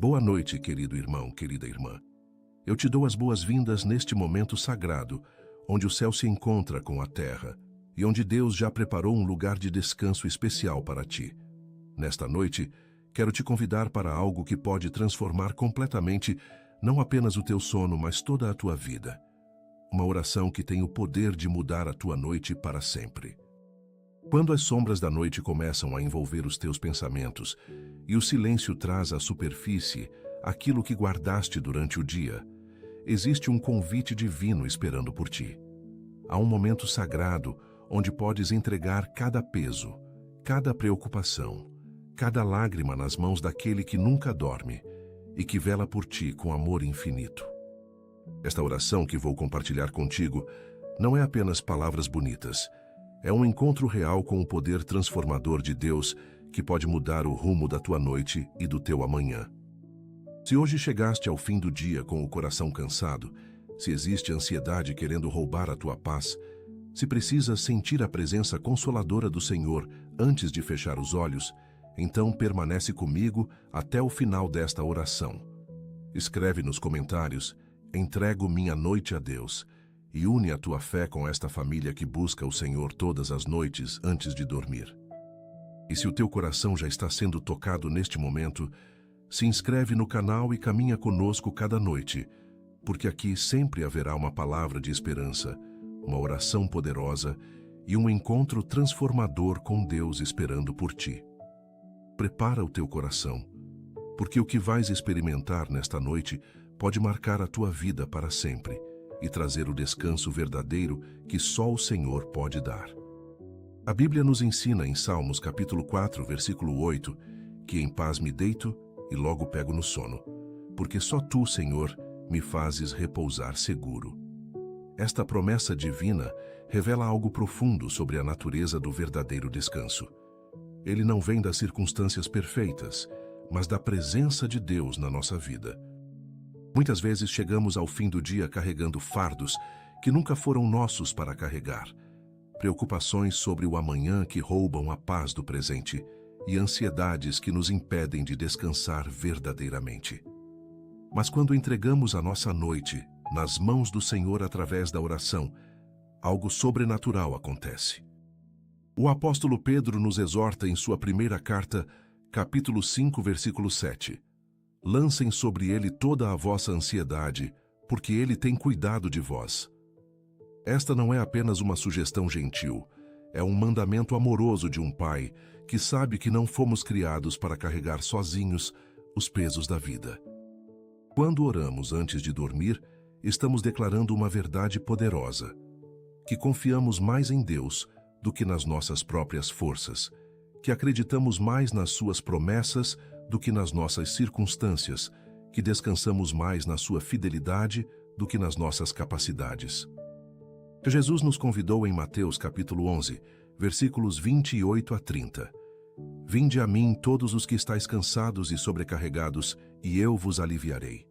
Boa noite, querido irmão, querida irmã. Eu te dou as boas-vindas neste momento sagrado, onde o céu se encontra com a terra e onde Deus já preparou um lugar de descanso especial para ti. Nesta noite, quero te convidar para algo que pode transformar completamente não apenas o teu sono, mas toda a tua vida. Uma oração que tem o poder de mudar a tua noite para sempre. Quando as sombras da noite começam a envolver os teus pensamentos e o silêncio traz à superfície aquilo que guardaste durante o dia, existe um convite divino esperando por ti. Há um momento sagrado onde podes entregar cada peso, cada preocupação, cada lágrima nas mãos daquele que nunca dorme e que vela por ti com amor infinito. Esta oração que vou compartilhar contigo não é apenas palavras bonitas. É um encontro real com o poder transformador de Deus que pode mudar o rumo da tua noite e do teu amanhã. Se hoje chegaste ao fim do dia com o coração cansado, se existe ansiedade querendo roubar a tua paz, se precisas sentir a presença consoladora do Senhor antes de fechar os olhos, então permanece comigo até o final desta oração. Escreve nos comentários: entrego minha noite a Deus, e une a tua fé com esta família que busca o Senhor todas as noites antes de dormir. E se o teu coração já está sendo tocado neste momento, se inscreve no canal e caminha conosco cada noite, porque aqui sempre haverá uma palavra de esperança, uma oração poderosa e um encontro transformador com Deus esperando por ti. Prepara o teu coração, porque o que vais experimentar nesta noite pode marcar a tua vida para sempre e trazer o descanso verdadeiro que só o Senhor pode dar. A Bíblia nos ensina em Salmos capítulo 4, versículo 8, que em paz me deito e logo pego no sono, porque só tu, Senhor, me fazes repousar seguro. Esta promessa divina revela algo profundo sobre a natureza do verdadeiro descanso. Ele não vem das circunstâncias perfeitas, mas da presença de Deus na nossa vida. Muitas vezes chegamos ao fim do dia carregando fardos que nunca foram nossos para carregar, preocupações sobre o amanhã que roubam a paz do presente e ansiedades que nos impedem de descansar verdadeiramente. Mas quando entregamos a nossa noite nas mãos do Senhor através da oração, algo sobrenatural acontece. O apóstolo Pedro nos exorta em sua primeira carta, capítulo 5, versículo 7. Lancem sobre ele toda a vossa ansiedade, porque ele tem cuidado de vós. Esta não é apenas uma sugestão gentil, é um mandamento amoroso de um pai que sabe que não fomos criados para carregar sozinhos os pesos da vida. Quando oramos antes de dormir, estamos declarando uma verdade poderosa, que confiamos mais em Deus do que nas nossas próprias forças, que acreditamos mais nas suas promessas do que nas nossas circunstâncias, que descansamos mais na sua fidelidade do que nas nossas capacidades. Jesus nos convidou em Mateus capítulo 11, versículos 28 a 30. Vinde a mim todos os que estáis cansados e sobrecarregados, e eu vos aliviarei.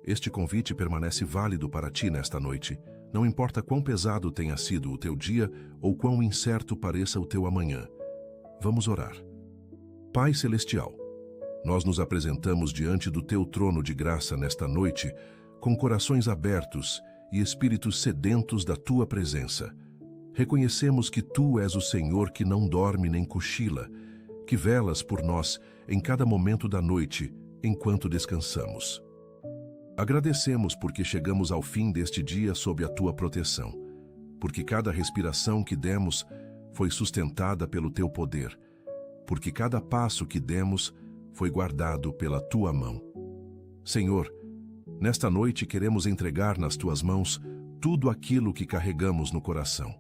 Este convite permanece válido para ti nesta noite, não importa quão pesado tenha sido o teu dia ou quão incerto pareça o teu amanhã. Vamos orar. Pai Celestial, nós nos apresentamos diante do teu trono de graça nesta noite, com corações abertos e espíritos sedentos da tua presença. Reconhecemos que tu és o Senhor que não dorme nem cochila, que velas por nós em cada momento da noite, enquanto descansamos. Agradecemos porque chegamos ao fim deste dia sob a tua proteção, porque cada respiração que demos foi sustentada pelo teu poder, porque cada passo que demos foi guardado pela tua mão. Senhor, nesta noite queremos entregar nas tuas mãos tudo aquilo que carregamos no coração.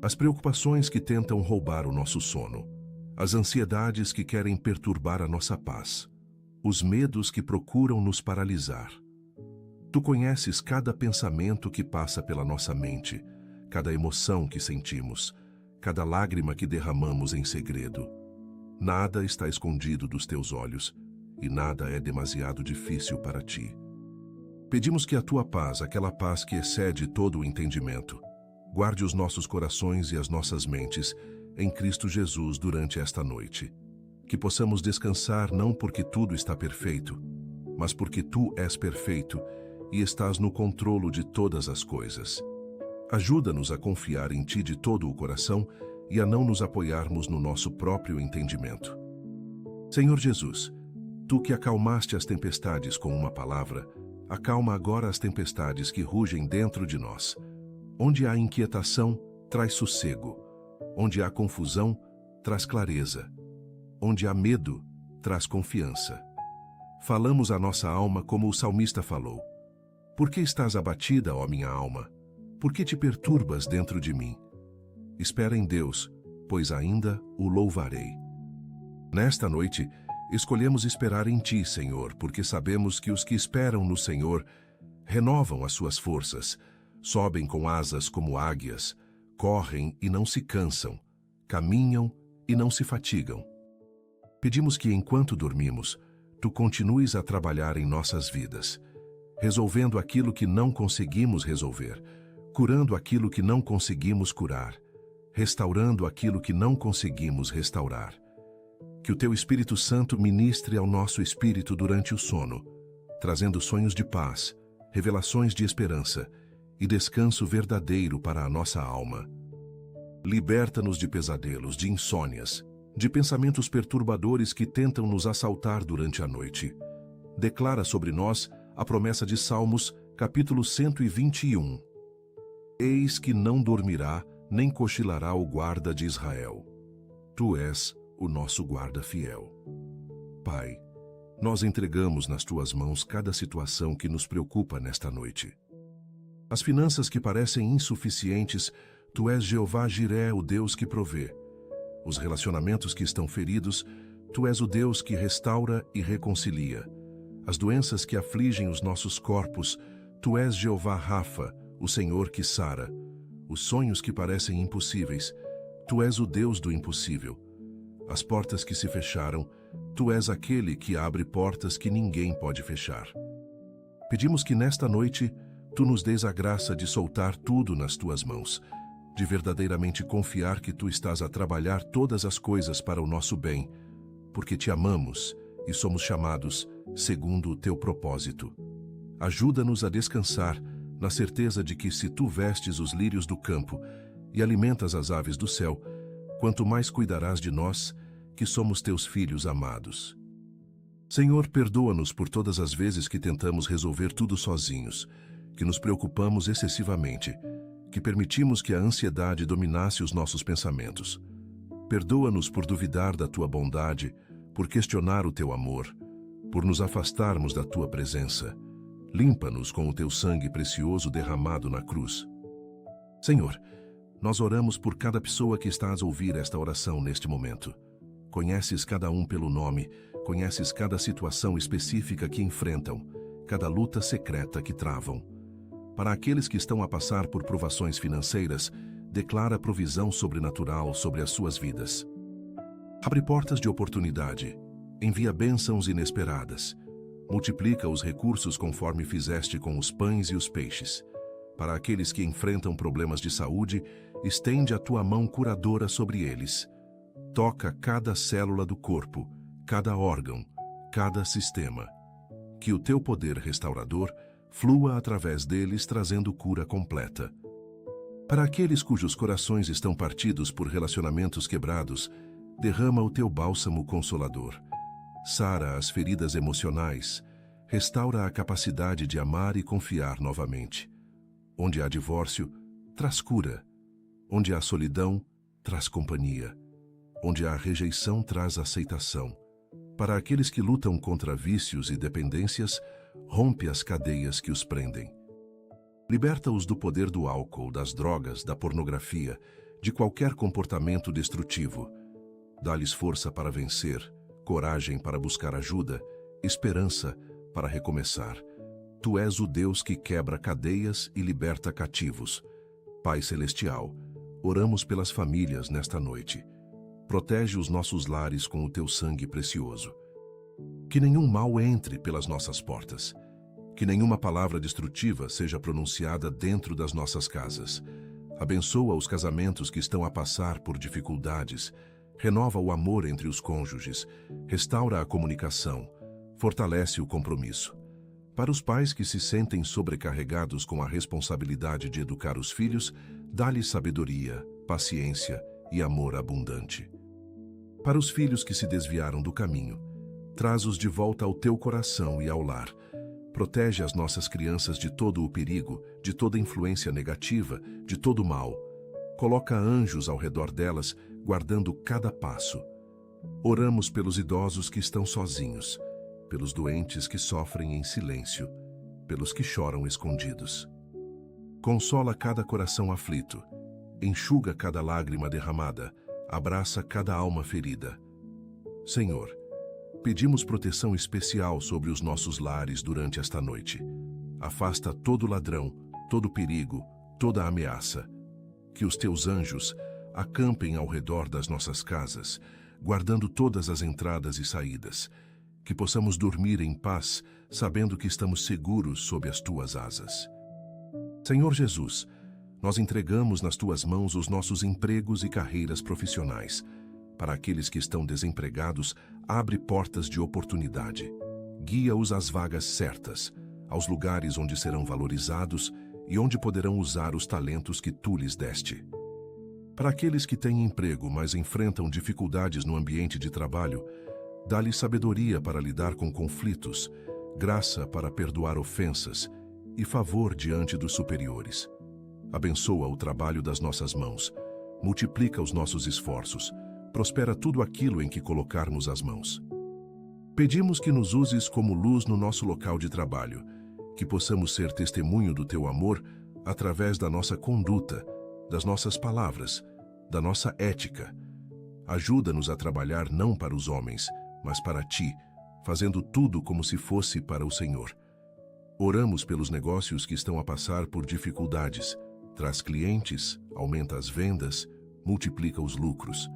As preocupações que tentam roubar o nosso sono, as ansiedades que querem perturbar a nossa paz, os medos que procuram nos paralisar. Tu conheces cada pensamento que passa pela nossa mente, cada emoção que sentimos, cada lágrima que derramamos em segredo. Nada está escondido dos teus olhos, e nada é demasiado difícil para ti. Pedimos que a tua paz, aquela paz que excede todo o entendimento, guarde os nossos corações e as nossas mentes em Cristo Jesus durante esta noite. Que possamos descansar não porque tudo está perfeito, mas porque Tu és perfeito e estás no controlo de todas as coisas. Ajuda-nos a confiar em Ti de todo o coração e a não nos apoiarmos no nosso próprio entendimento. Senhor Jesus, Tu que acalmaste as tempestades com uma palavra, acalma agora as tempestades que rugem dentro de nós. Onde há inquietação, traz sossego. Onde há confusão, traz clareza. Onde há medo, traz confiança. Falamos à nossa alma como o salmista falou. Por que estás abatida, ó minha alma? Por que te perturbas dentro de mim? Espera em Deus, pois ainda o louvarei. Nesta noite, escolhemos esperar em Ti, Senhor, porque sabemos que os que esperam no Senhor renovam as suas forças, sobem com asas como águias, correm e não se cansam, caminham e não se fatigam. Pedimos que, enquanto dormimos, Tu continues a trabalhar em nossas vidas, resolvendo aquilo que não conseguimos resolver, curando aquilo que não conseguimos curar, restaurando aquilo que não conseguimos restaurar. Que o Teu Espírito Santo ministre ao nosso espírito durante o sono, trazendo sonhos de paz, revelações de esperança e descanso verdadeiro para a nossa alma. Liberta-nos de pesadelos, de insônias, de pensamentos perturbadores que tentam nos assaltar durante a noite. Declara sobre nós a promessa de Salmos, capítulo 121. Eis que não dormirá, nem cochilará o guarda de Israel. Tu és o nosso guarda fiel. Pai, nós entregamos nas Tuas mãos cada situação que nos preocupa nesta noite. As finanças que parecem insuficientes, Tu és Jeová Jiré, o Deus que provê. Os relacionamentos que estão feridos, Tu és o Deus que restaura e reconcilia. As doenças que afligem os nossos corpos, Tu és Jeová Rafa, o Senhor que sara. Os sonhos que parecem impossíveis, Tu és o Deus do impossível. As portas que se fecharam, Tu és aquele que abre portas que ninguém pode fechar. Pedimos que nesta noite Tu nos dês a graça de soltar tudo nas Tuas mãos, de verdadeiramente confiar que Tu estás a trabalhar todas as coisas para o nosso bem, porque Te amamos e somos chamados segundo o Teu propósito. Ajuda-nos a descansar na certeza de que se Tu vestes os lírios do campo e alimentas as aves do céu, quanto mais cuidarás de nós, que somos Teus filhos amados. Senhor, perdoa-nos por todas as vezes que tentamos resolver tudo sozinhos, que nos preocupamos excessivamente, que permitimos que a ansiedade dominasse os nossos pensamentos. Perdoa-nos por duvidar da Tua bondade, por questionar o Teu amor, por nos afastarmos da Tua presença. Limpa-nos com o Teu sangue precioso derramado na cruz. Senhor, nós oramos por cada pessoa que está a ouvir esta oração neste momento. Conheces cada um pelo nome, conheces cada situação específica que enfrentam, cada luta secreta que travam. Para aqueles que estão a passar por provações financeiras, declara provisão sobrenatural sobre as suas vidas. Abre portas de oportunidade, envia bênçãos inesperadas, multiplica os recursos conforme fizeste com os pães e os peixes. Para aqueles que enfrentam problemas de saúde, estende a Tua mão curadora sobre eles. Toca cada célula do corpo, cada órgão, cada sistema. Que o Teu poder restaurador flua através deles, trazendo cura completa. Para aqueles cujos corações estão partidos por relacionamentos quebrados, derrama o Teu bálsamo consolador. Sara as feridas emocionais, restaura a capacidade de amar e confiar novamente. Onde há divórcio, traz cura. Onde há solidão, traz companhia. Onde há rejeição, traz aceitação. Para aqueles que lutam contra vícios e dependências, rompe as cadeias que os prendem. Liberta-os do poder do álcool, das drogas, da pornografia, de qualquer comportamento destrutivo. Dá-lhes força para vencer, coragem para buscar ajuda, esperança para recomeçar. Tu és o Deus que quebra cadeias e liberta cativos. Pai Celestial, oramos pelas famílias nesta noite. Protege os nossos lares com o Teu sangue precioso. Que nenhum mal entre pelas nossas portas. Que nenhuma palavra destrutiva seja pronunciada dentro das nossas casas. Abençoa os casamentos que estão a passar por dificuldades. Renova o amor entre os cônjuges. Restaura a comunicação. fortalece o compromisso. Para os pais que se sentem sobrecarregados com a responsabilidade de educar os filhos, dá-lhes sabedoria, paciência e amor abundante. Para os filhos que se desviaram do caminho, traz-os de volta ao teu coração e ao lar. Protege as nossas crianças de todo o perigo, de toda influência negativa, de todo o mal. Coloca anjos ao redor delas, guardando cada passo. Oramos pelos idosos que estão sozinhos, pelos doentes que sofrem em silêncio, pelos que choram escondidos. Consola cada coração aflito, enxuga cada lágrima derramada, abraça cada alma ferida. Senhor, pedimos proteção especial sobre os nossos lares durante esta noite. Afasta todo ladrão, todo perigo, toda ameaça. Que os teus anjos acampem ao redor das nossas casas, guardando todas as entradas e saídas. Que possamos dormir em paz, sabendo que estamos seguros sob as tuas asas. Senhor Jesus, nós entregamos nas tuas mãos os nossos empregos e carreiras profissionais. Para aqueles que estão desempregados, abre portas de oportunidade. Guia-os às vagas certas, aos lugares onde serão valorizados e onde poderão usar os talentos que tu lhes deste. Para aqueles que têm emprego, mas enfrentam dificuldades no ambiente de trabalho, dá-lhes sabedoria para lidar com conflitos, graça para perdoar ofensas e favor diante dos superiores. Abençoa o trabalho das nossas mãos, multiplica os nossos esforços, prospera tudo aquilo em que colocarmos as mãos. Pedimos que nos uses como luz no nosso local de trabalho, que possamos ser testemunho do teu amor através da nossa conduta, das nossas palavras, da nossa ética. Ajuda-nos a trabalhar não para os homens, mas para ti, fazendo tudo como se fosse para o Senhor. Oramos pelos negócios que estão a passar por dificuldades. Traz clientes, aumenta as vendas, multiplica os lucros.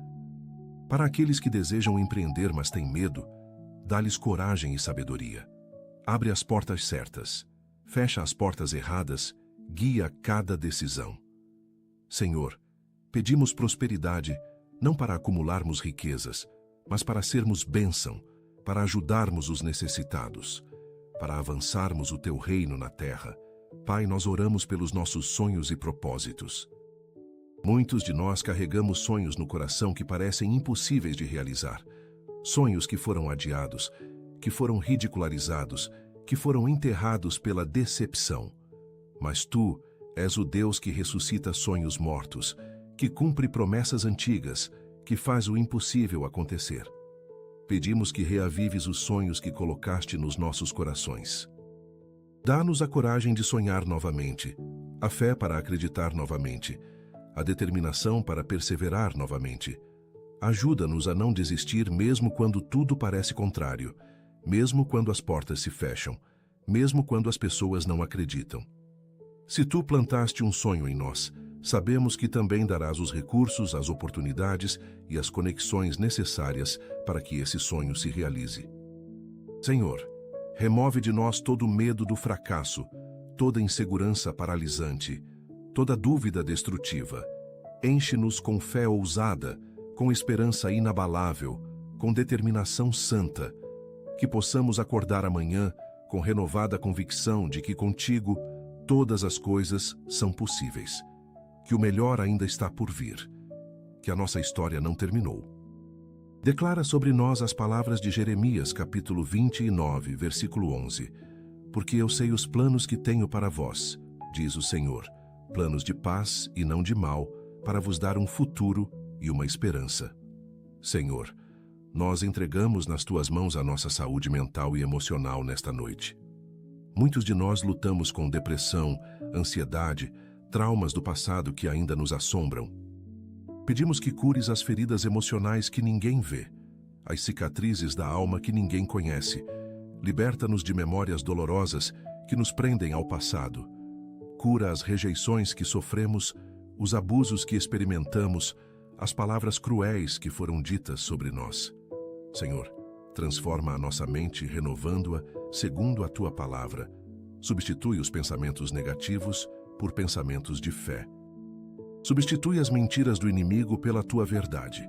Para aqueles que desejam empreender, mas têm medo, dá-lhes coragem e sabedoria. Abre as portas certas, fecha as portas erradas, guia cada decisão. Senhor, pedimos prosperidade, não para acumularmos riquezas, mas para sermos bênção, para ajudarmos os necessitados, para avançarmos o teu reino na terra. Pai, nós oramos pelos nossos sonhos e propósitos. Muitos de nós carregamos sonhos no coração que parecem impossíveis de realizar. Sonhos que foram adiados, que foram ridicularizados, que foram enterrados pela decepção. Mas tu és o Deus que ressuscita sonhos mortos, que cumpre promessas antigas, que faz o impossível acontecer. Pedimos que reavives os sonhos que colocaste nos nossos corações. Dá-nos a coragem de sonhar novamente, a fé para acreditar novamente, a determinação para perseverar novamente. Ajuda-nos a não desistir mesmo quando tudo parece contrário, mesmo quando as portas se fecham, mesmo quando as pessoas não acreditam. Se tu plantaste um sonho em nós, sabemos que também darás os recursos, as oportunidades e as conexões necessárias para que esse sonho se realize. Senhor, remove de nós todo o medo do fracasso, toda insegurança paralisante, toda dúvida destrutiva. Enche-nos com fé ousada, com esperança inabalável, com determinação santa, que possamos acordar amanhã com renovada convicção de que contigo todas as coisas são possíveis, que o melhor ainda está por vir, que a nossa história não terminou. Declara sobre nós as palavras de Jeremias, capítulo 29, versículo 11. Porque eu sei os planos que tenho para vós, diz o Senhor, planos de paz e não de mal, para vos dar um futuro e uma esperança. Senhor, nós entregamos nas tuas mãos a nossa saúde mental e emocional nesta noite. Muitos de nós lutamos com depressão, ansiedade, traumas do passado que ainda nos assombram. Pedimos que cures as feridas emocionais que ninguém vê, as cicatrizes da alma que ninguém conhece. Liberta-nos de memórias dolorosas que nos prendem ao passado. Cura as rejeições que sofremos, os abusos que experimentamos, as palavras cruéis que foram ditas sobre nós. Senhor, transforma a nossa mente renovando-a segundo a tua palavra. Substitui os pensamentos negativos por pensamentos de fé. Substitui as mentiras do inimigo pela tua verdade.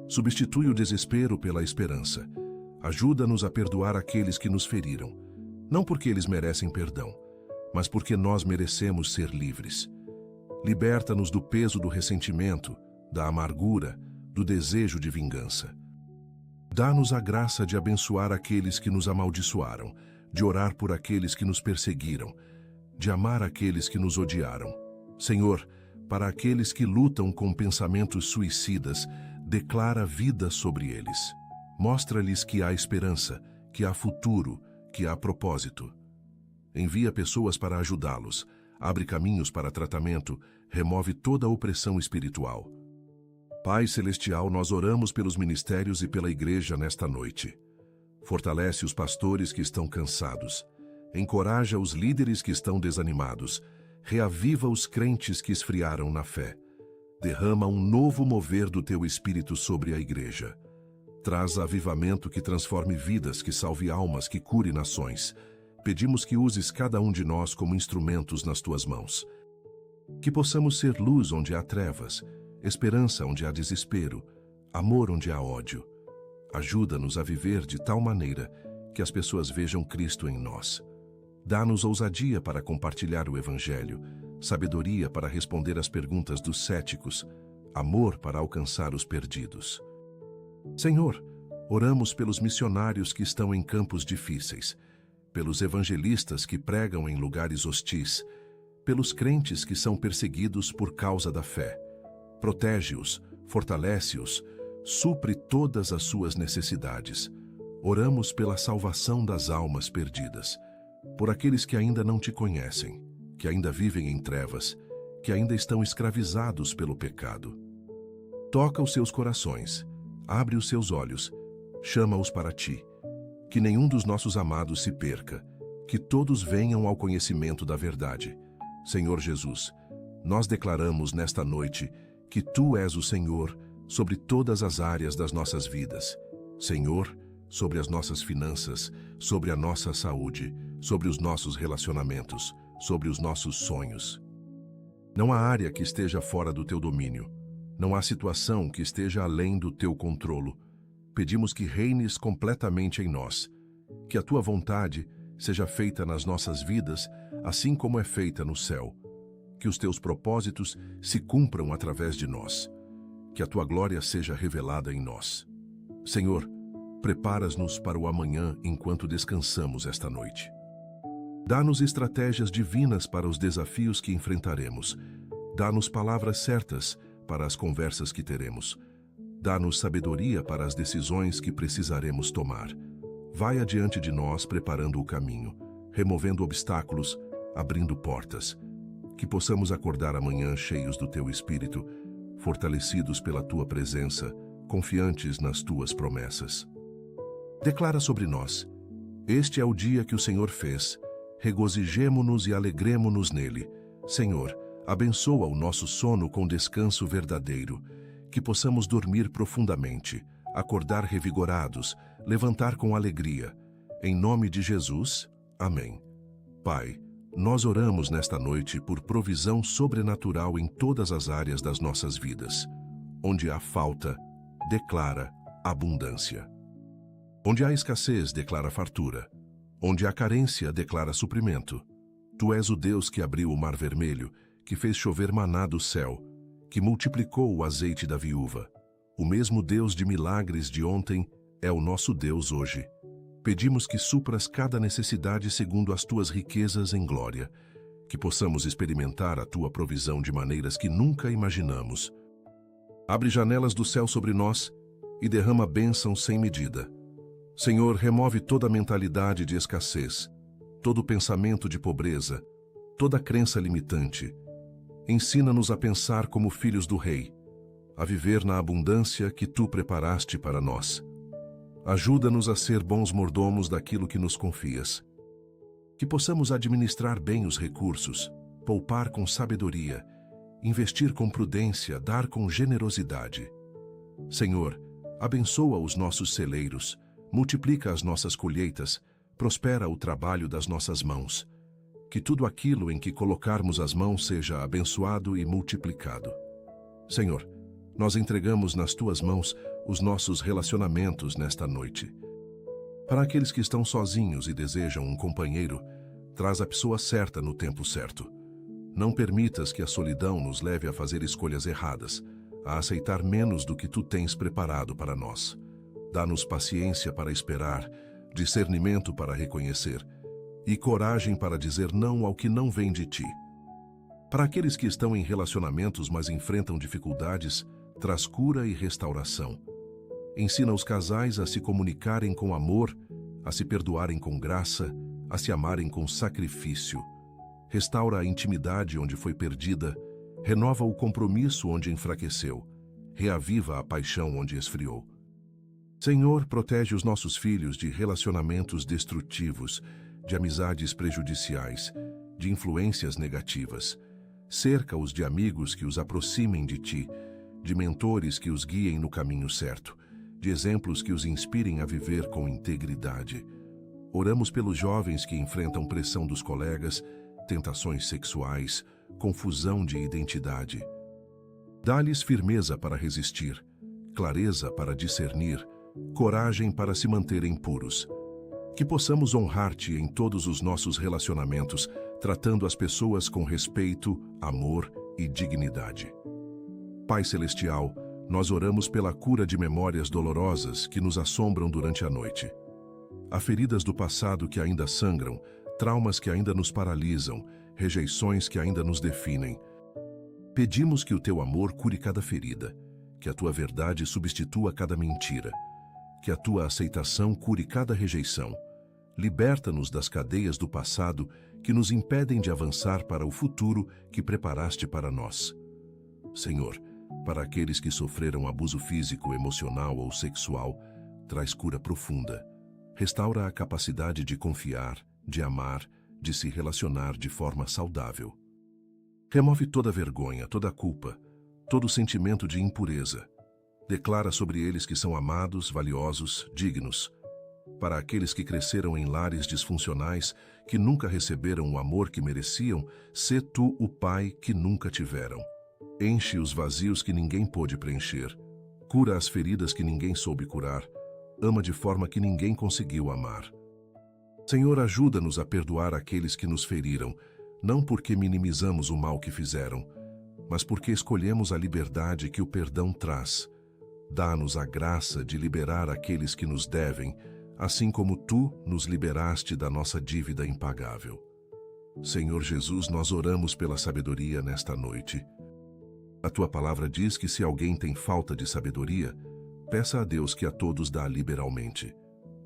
Substitui o desespero pela esperança, Ajuda-nos a perdoar aqueles que nos feriram, não porque eles merecem perdão, mas porque nós merecemos ser livres. Liberta-nos do peso do ressentimento, da amargura, do desejo de vingança. Dá-nos a graça de abençoar aqueles que nos amaldiçoaram, de orar por aqueles que nos perseguiram, de amar aqueles que nos odiaram. Senhor, para aqueles que lutam com pensamentos suicidas, declara vida sobre eles. Mostra-lhes que há esperança, que há futuro, que há propósito. Envia pessoas para ajudá-los, abre caminhos para tratamento, remove toda a opressão espiritual. Pai Celestial, nós oramos pelos ministérios e pela igreja nesta noite. Fortalece os pastores que estão cansados. Encoraja os líderes que estão desanimados. Reaviva os crentes que esfriaram na fé. Derrama um novo mover do teu Espírito sobre a igreja. Traz avivamento que transforme vidas, que salve almas, que cure nações. Pedimos que uses cada um de nós como instrumentos nas tuas mãos. Que possamos ser luz onde há trevas, esperança onde há desespero, amor onde há ódio. Ajuda-nos a viver de tal maneira que as pessoas vejam Cristo em nós. Dá-nos ousadia para compartilhar o Evangelho, sabedoria para responder às perguntas dos céticos, amor para alcançar os perdidos. Senhor, oramos pelos missionários que estão em campos difíceis, pelos evangelistas que pregam em lugares hostis, pelos crentes que são perseguidos por causa da fé. Protege-os, fortalece-os, supre todas as suas necessidades. Oramos pela salvação das almas perdidas, por aqueles que ainda não te conhecem, que ainda vivem em trevas, que ainda estão escravizados pelo pecado. Toca os seus corações, abre os seus olhos, chama-os para ti. Que nenhum dos nossos amados se perca, que todos venham ao conhecimento da verdade. Senhor Jesus, nós declaramos nesta noite que Tu és o Senhor sobre todas as áreas das nossas vidas. Senhor, sobre as nossas finanças, sobre a nossa saúde, sobre os nossos relacionamentos, sobre os nossos sonhos. Não há área que esteja fora do Teu domínio. Não há situação que esteja além do Teu controlo. Pedimos que reines completamente em nós, que a Tua vontade seja feita nas nossas vidas, assim como é feita no céu. Que os Teus propósitos se cumpram através de nós. Que a Tua glória seja revelada em nós. Senhor, preparas-nos para o amanhã enquanto descansamos esta noite. Dá-nos estratégias divinas para os desafios que enfrentaremos. Dá-nos palavras certas para as conversas que teremos. Dá-nos sabedoria para as decisões que precisaremos tomar. Vai adiante de nós preparando o caminho, removendo obstáculos, abrindo portas. Que possamos acordar amanhã cheios do Teu Espírito, fortalecidos pela Tua presença, confiantes nas Tuas promessas. Declara sobre nós: este é o dia que o Senhor fez, regozijemo-nos e alegremo-nos nele. Senhor, abençoa o nosso sono com descanso verdadeiro, que possamos dormir profundamente, acordar revigorados, levantar com alegria. Em nome de Jesus, amém. Pai, nós oramos nesta noite por provisão sobrenatural em todas as áreas das nossas vidas. Onde há falta, declara abundância. Onde há escassez, declara fartura. Onde há carência, declara suprimento. Tu és o Deus que abriu o mar vermelho, que fez chover maná do céu, que multiplicou o azeite da viúva. O mesmo Deus de milagres de ontem é o nosso Deus hoje. Pedimos que supras cada necessidade segundo as Tuas riquezas em glória, que possamos experimentar a Tua provisão de maneiras que nunca imaginamos. Abre janelas do céu sobre nós e derrama bênçãos sem medida. Senhor, remove toda mentalidade de escassez, todo pensamento de pobreza, toda crença limitante. Ensina-nos a pensar como filhos do Rei, a viver na abundância que Tu preparaste para nós. Ajuda-nos a ser bons mordomos daquilo que nos confias. Que possamos administrar bem os recursos, poupar com sabedoria, investir com prudência, dar com generosidade. Senhor, abençoa os nossos celeiros, multiplica as nossas colheitas, prospera o trabalho das nossas mãos. Que tudo aquilo em que colocarmos as mãos seja abençoado e multiplicado. Senhor, nós entregamos nas Tuas mãos os nossos relacionamentos nesta noite. Para aqueles que estão sozinhos e desejam um companheiro, traz a pessoa certa no tempo certo. Não permitas que a solidão nos leve a fazer escolhas erradas, a aceitar menos do que tu tens preparado para nós. Dá-nos paciência para esperar, discernimento para reconhecer e coragem para dizer não ao que não vem de ti. Para aqueles que estão em relacionamentos, mas enfrentam dificuldades, traz cura e restauração. Ensina os casais a se comunicarem com amor, a se perdoarem com graça, a se amarem com sacrifício. Restaura a intimidade onde foi perdida, renova o compromisso onde enfraqueceu, reaviva a paixão onde esfriou. Senhor, protege os nossos filhos de relacionamentos destrutivos, de amizades prejudiciais, de influências negativas. Cerca-os de amigos que os aproximem de ti, de mentores que os guiem no caminho certo, de exemplos que os inspirem a viver com integridade. Oramos pelos jovens que enfrentam pressão dos colegas, tentações sexuais, confusão de identidade. Dá-lhes firmeza para resistir, clareza para discernir, coragem para se manterem puros. Que possamos honrar-te em todos os nossos relacionamentos, tratando as pessoas com respeito, amor e dignidade. Pai Celestial, nós oramos pela cura de memórias dolorosas que nos assombram durante a noite. Há feridas do passado que ainda sangram, traumas que ainda nos paralisam, rejeições que ainda nos definem. Pedimos que o teu amor cure cada ferida, que a tua verdade substitua cada mentira, que a tua aceitação cure cada rejeição. Liberta-nos das cadeias do passado que nos impedem de avançar para o futuro que preparaste para nós. Senhor, para aqueles que sofreram abuso físico, emocional ou sexual, traz cura profunda. Restaura a capacidade de confiar, de amar, de se relacionar de forma saudável. Remove toda vergonha, toda culpa, todo sentimento de impureza. Declara sobre eles que são amados, valiosos, dignos. Para aqueles que cresceram em lares disfuncionais, que nunca receberam o amor que mereciam, sê tu o Pai que nunca tiveram. Enche os vazios que ninguém pôde preencher. Cura as feridas que ninguém soube curar. Ama de forma que ninguém conseguiu amar. Senhor, ajuda-nos a perdoar aqueles que nos feriram, não porque minimizamos o mal que fizeram, mas porque escolhemos a liberdade que o perdão traz. Dá-nos a graça de liberar aqueles que nos devem, assim como tu nos liberaste da nossa dívida impagável. Senhor Jesus, nós oramos pela sabedoria nesta noite. A tua palavra diz que se alguém tem falta de sabedoria, peça a Deus que a todos dá liberalmente.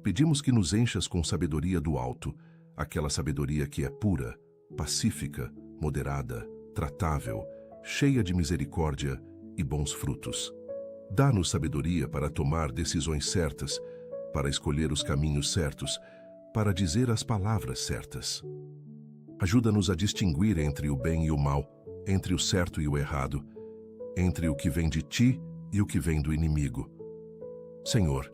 Pedimos que nos enchas com sabedoria do alto, aquela sabedoria que é pura, pacífica, moderada, tratável, cheia de misericórdia e bons frutos. Dá-nos sabedoria para tomar decisões certas, para escolher os caminhos certos, para dizer as palavras certas. Ajuda-nos a distinguir entre o bem e o mal, entre o certo e o errado, entre o que vem de ti e o que vem do inimigo. Senhor,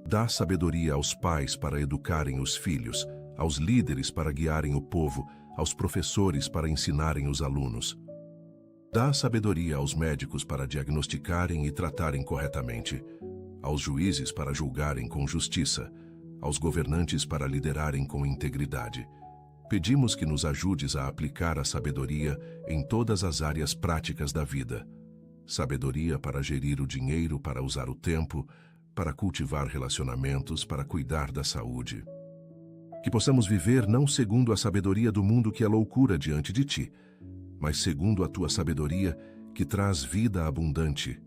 dá sabedoria aos pais para educarem os filhos, aos líderes para guiarem o povo, aos professores para ensinarem os alunos. Dá sabedoria aos médicos para diagnosticarem e tratarem corretamente, aos juízes para julgarem com justiça, aos governantes para liderarem com integridade. Pedimos que nos ajudes a aplicar a sabedoria em todas as áreas práticas da vida. Sabedoria para gerir o dinheiro, para usar o tempo, para cultivar relacionamentos, para cuidar da saúde. Que possamos viver não segundo a sabedoria do mundo que é loucura diante de ti, mas segundo a tua sabedoria que traz vida abundante.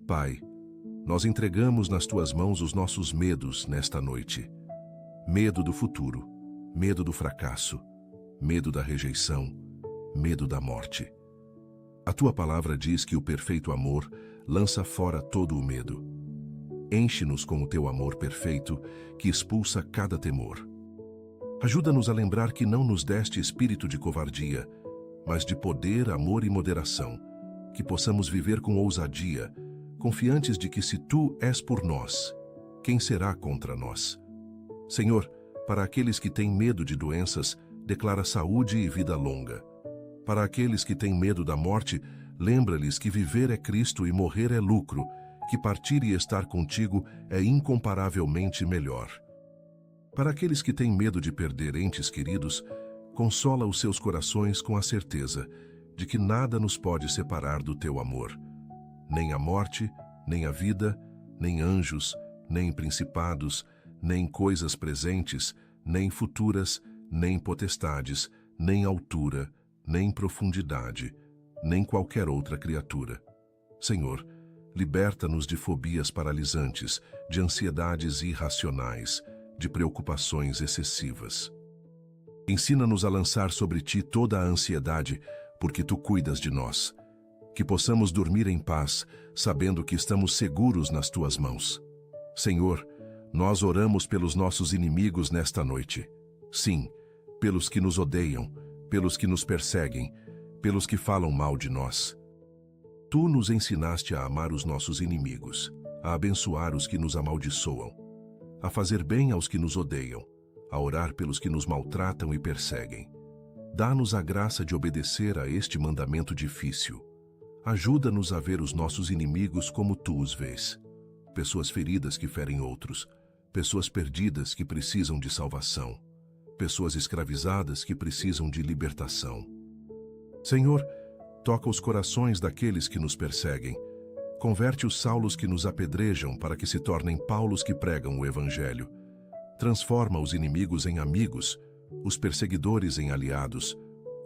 Pai, nós entregamos nas tuas mãos os nossos medos nesta noite. Medo do futuro, medo do fracasso, medo da rejeição, medo da morte. A tua palavra diz que o perfeito amor lança fora todo o medo. Enche-nos com o teu amor perfeito que expulsa cada temor. Ajuda-nos a lembrar que não nos deste espírito de covardia, mas de poder, amor e moderação, que possamos viver com ousadia, confiantes de que se tu és por nós, quem será contra nós? Senhor, para aqueles que têm medo de doenças, declara saúde e vida longa. Para aqueles que têm medo da morte, lembra-lhes que viver é Cristo e morrer é lucro, que partir e estar contigo é incomparavelmente melhor. Para aqueles que têm medo de perder entes queridos, consola os seus corações com a certeza de que nada nos pode separar do teu amor. Nem a morte, nem a vida, nem anjos, nem principados, nem coisas presentes, nem futuras, nem potestades, nem altura, nem profundidade, nem qualquer outra criatura. Senhor, liberta-nos de fobias paralisantes, de ansiedades irracionais, de preocupações excessivas. Ensina-nos a lançar sobre Ti toda a ansiedade, porque Tu cuidas de nós. Que possamos dormir em paz, sabendo que estamos seguros nas Tuas mãos. Senhor, nós oramos pelos nossos inimigos nesta noite. Sim, pelos que nos odeiam, pelos que nos perseguem, pelos que falam mal de nós. Tu nos ensinaste a amar os nossos inimigos, a abençoar os que nos amaldiçoam, a fazer bem aos que nos odeiam, a orar pelos que nos maltratam e perseguem. Dá-nos a graça de obedecer a este mandamento difícil. Ajuda-nos a ver os nossos inimigos como Tu os vês. Pessoas feridas que ferem outros, pessoas perdidas que precisam de salvação, pessoas escravizadas que precisam de libertação. Senhor, toca os corações daqueles que nos perseguem. Converte os Saulos que nos apedrejam para que se tornem Paulos que pregam o Evangelho. Transforma os inimigos em amigos, os perseguidores em aliados,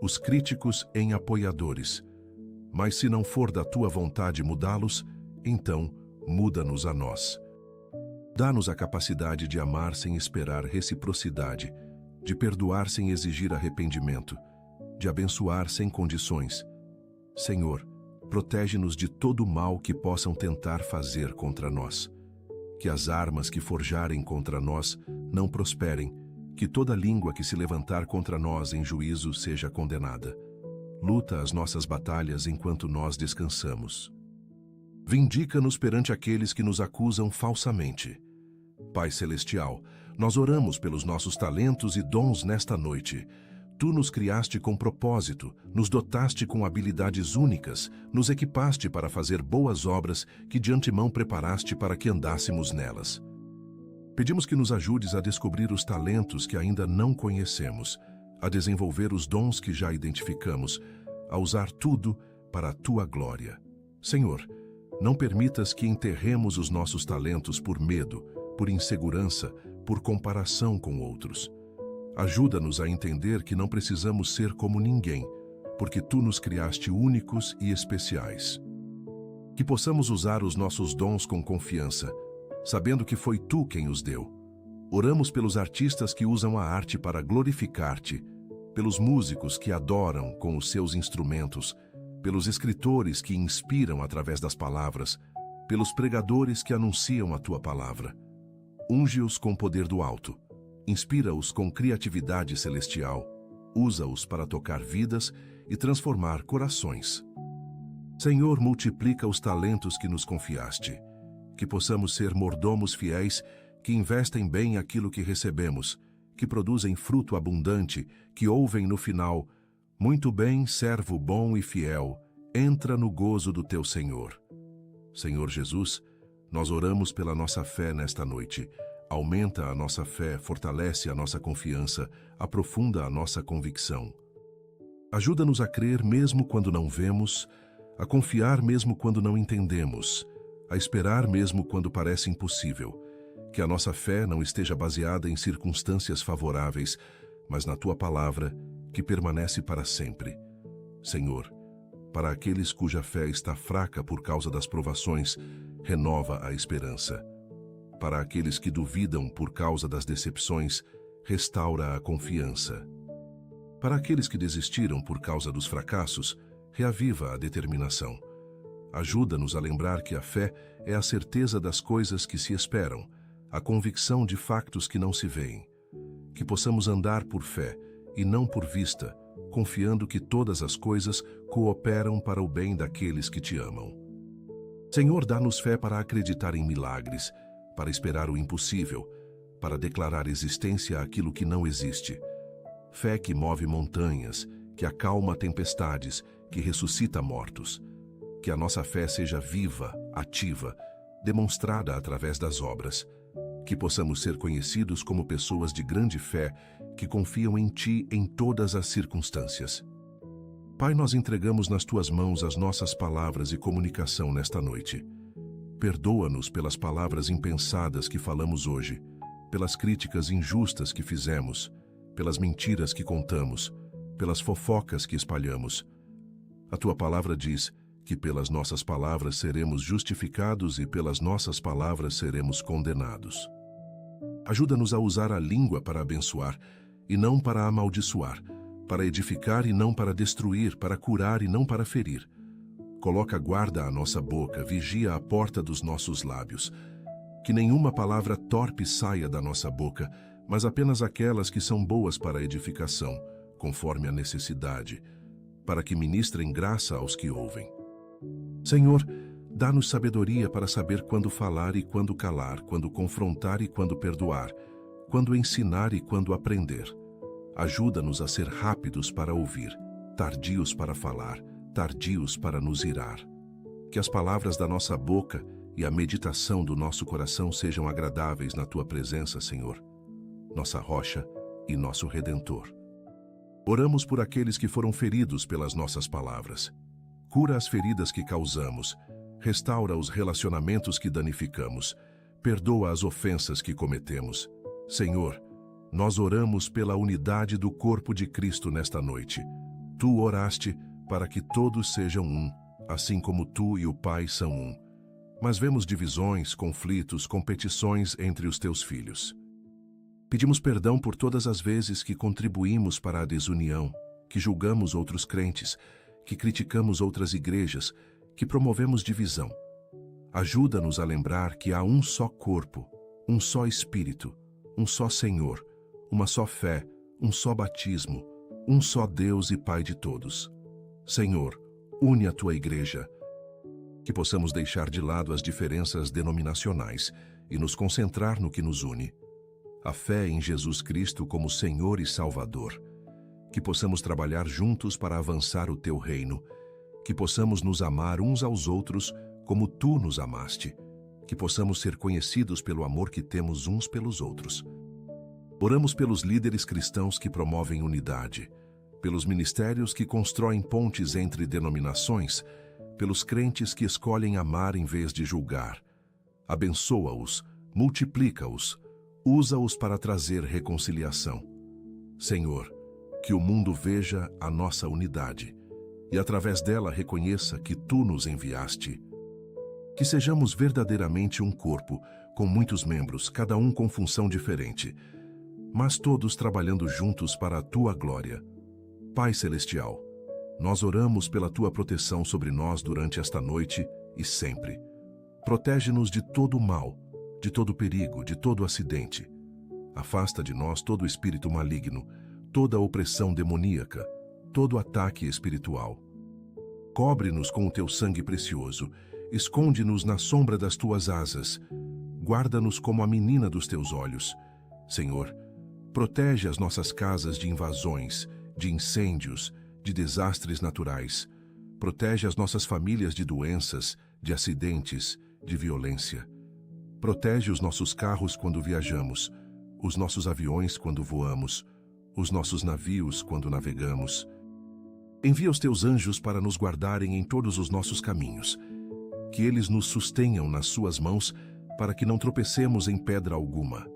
os críticos em apoiadores. Mas se não for da Tua vontade mudá-los, então muda-nos a nós. Dá-nos a capacidade de amar sem esperar reciprocidade, de perdoar sem exigir arrependimento, de abençoar sem condições. Senhor, protege-nos de todo o mal que possam tentar fazer contra nós. Que as armas que forjarem contra nós não prosperem, que toda língua que se levantar contra nós em juízo seja condenada. Luta as nossas batalhas enquanto nós descansamos. Vindica-nos perante aqueles que nos acusam falsamente. Pai Celestial, nós oramos pelos nossos talentos e dons nesta noite. Tu nos criaste com propósito, nos dotaste com habilidades únicas, nos equipaste para fazer boas obras que de antemão preparaste para que andássemos nelas. Pedimos que nos ajudes a descobrir os talentos que ainda não conhecemos, a desenvolver os dons que já identificamos, a usar tudo para a Tua glória. Senhor, não permitas que enterremos os nossos talentos por medo, por insegurança, por comparação com outros. Ajuda-nos a entender que não precisamos ser como ninguém, porque Tu nos criaste únicos e especiais. Que possamos usar os nossos dons com confiança, sabendo que foi Tu quem os deu. Oramos pelos artistas que usam a arte para glorificar-Te, pelos músicos que adoram com os seus instrumentos, pelos escritores que inspiram através das palavras, pelos pregadores que anunciam a Tua palavra. Unge-os com poder do alto. Inspira-os com criatividade celestial, usa-os para tocar vidas e transformar corações. Senhor, multiplica os talentos que nos confiaste, que possamos ser mordomos fiéis, que investem bem aquilo que recebemos, que produzem fruto abundante, que ouvem no final: muito bem, servo bom e fiel, entra no gozo do teu Senhor. Senhor Jesus, nós oramos pela nossa fé nesta noite. Aumenta a nossa fé, fortalece a nossa confiança, aprofunda a nossa convicção. Ajuda-nos a crer mesmo quando não vemos, a confiar mesmo quando não entendemos, a esperar mesmo quando parece impossível. Que a nossa fé não esteja baseada em circunstâncias favoráveis, mas na Tua palavra, que permanece para sempre. Senhor, para aqueles cuja fé está fraca por causa das provações, renova a esperança. Para aqueles que duvidam por causa das decepções, restaura a confiança. Para aqueles que desistiram por causa dos fracassos, reaviva a determinação. Ajuda-nos a lembrar que a fé é a certeza das coisas que se esperam, a convicção de factos que não se veem. Que possamos andar por fé e não por vista, confiando que todas as coisas cooperam para o bem daqueles que Te amam. Senhor, dá-nos fé para acreditar em milagres, para esperar o impossível, para declarar existência àquilo que não existe. Fé que move montanhas, que acalma tempestades, que ressuscita mortos. Que a nossa fé seja viva, ativa, demonstrada através das obras. Que possamos ser conhecidos como pessoas de grande fé que confiam em Ti em todas as circunstâncias. Pai, nós entregamos nas Tuas mãos as nossas palavras e comunicação nesta noite. Perdoa-nos pelas palavras impensadas que falamos hoje, pelas críticas injustas que fizemos, pelas mentiras que contamos, pelas fofocas que espalhamos. A Tua palavra diz que pelas nossas palavras seremos justificados e pelas nossas palavras seremos condenados. Ajuda-nos a usar a língua para abençoar e não para amaldiçoar, para edificar e não para destruir, para curar e não para ferir. Coloca guarda à nossa boca, vigia a porta dos nossos lábios. Que nenhuma palavra torpe saia da nossa boca, mas apenas aquelas que são boas para a edificação, conforme a necessidade, para que ministrem graça aos que ouvem. Senhor, dá-nos sabedoria para saber quando falar e quando calar, quando confrontar e quando perdoar, quando ensinar e quando aprender. Ajuda-nos a ser rápidos para ouvir, tardios para falar, tardios para nos irar. Que as palavras da nossa boca e a meditação do nosso coração sejam agradáveis na Tua presença, Senhor, nossa rocha e nosso Redentor. Oramos por aqueles que foram feridos pelas nossas palavras. Cura as feridas que causamos, restaura os relacionamentos que danificamos, perdoa as ofensas que cometemos. Senhor, nós oramos pela unidade do corpo de Cristo nesta noite. Tu oraste para que todos sejam um, assim como Tu e o Pai são um. Mas vemos divisões, conflitos, competições entre os Teus filhos. Pedimos perdão por todas as vezes que contribuímos para a desunião, que julgamos outros crentes, que criticamos outras igrejas, que promovemos divisão. Ajuda-nos a lembrar que há um só corpo, um só Espírito, um só Senhor, uma só fé, um só batismo, um só Deus e Pai de todos. Senhor, une a Tua igreja. Que possamos deixar de lado as diferenças denominacionais e nos concentrar no que nos une. A fé em Jesus Cristo como Senhor e Salvador. Que possamos trabalhar juntos para avançar o Teu reino. Que possamos nos amar uns aos outros como Tu nos amaste. Que possamos ser conhecidos pelo amor que temos uns pelos outros. Oramos pelos líderes cristãos que promovem unidade, pelos ministérios que constroem pontes entre denominações, pelos crentes que escolhem amar em vez de julgar. Abençoa-os, multiplica-os, usa-os para trazer reconciliação. Senhor, que o mundo veja a nossa unidade e através dela reconheça que Tu nos enviaste. Que sejamos verdadeiramente um corpo, com muitos membros, cada um com função diferente, mas todos trabalhando juntos para a Tua glória. Pai Celestial, nós oramos pela Tua proteção sobre nós durante esta noite e sempre. Protege-nos de todo o mal, de todo perigo, de todo acidente. Afasta de nós todo espírito maligno, toda opressão demoníaca, todo ataque espiritual. Cobre-nos com o Teu sangue precioso, esconde-nos na sombra das Tuas asas, guarda-nos como a menina dos Teus olhos. Senhor, protege as nossas casas de invasões, de incêndios, de desastres naturais. Protege as nossas famílias de doenças, de acidentes, de violência. Protege os nossos carros quando viajamos, os nossos aviões quando voamos, os nossos navios quando navegamos. Envia os Teus anjos para nos guardarem em todos os nossos caminhos. Que eles nos sustenham nas Suas mãos para que não tropecemos em pedra alguma.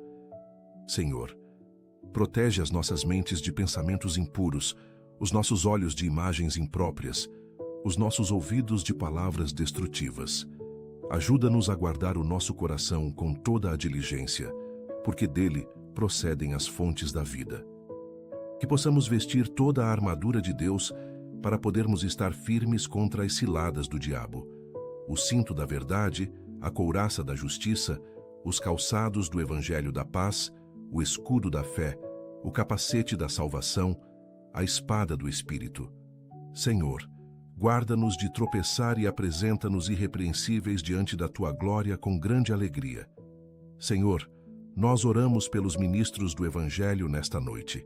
Senhor, protege as nossas mentes de pensamentos impuros, os nossos olhos de imagens impróprias, os nossos ouvidos de palavras destrutivas. Ajuda-nos a guardar o nosso coração com toda a diligência, porque dele procedem as fontes da vida. Que possamos vestir toda a armadura de Deus para podermos estar firmes contra as ciladas do diabo. O cinto da verdade, a couraça da justiça, os calçados do evangelho da paz, o escudo da fé, o capacete da salvação, a espada do Espírito. Senhor, guarda-nos de tropeçar e apresenta-nos irrepreensíveis diante da Tua glória com grande alegria. Senhor, nós oramos pelos ministros do Evangelho nesta noite,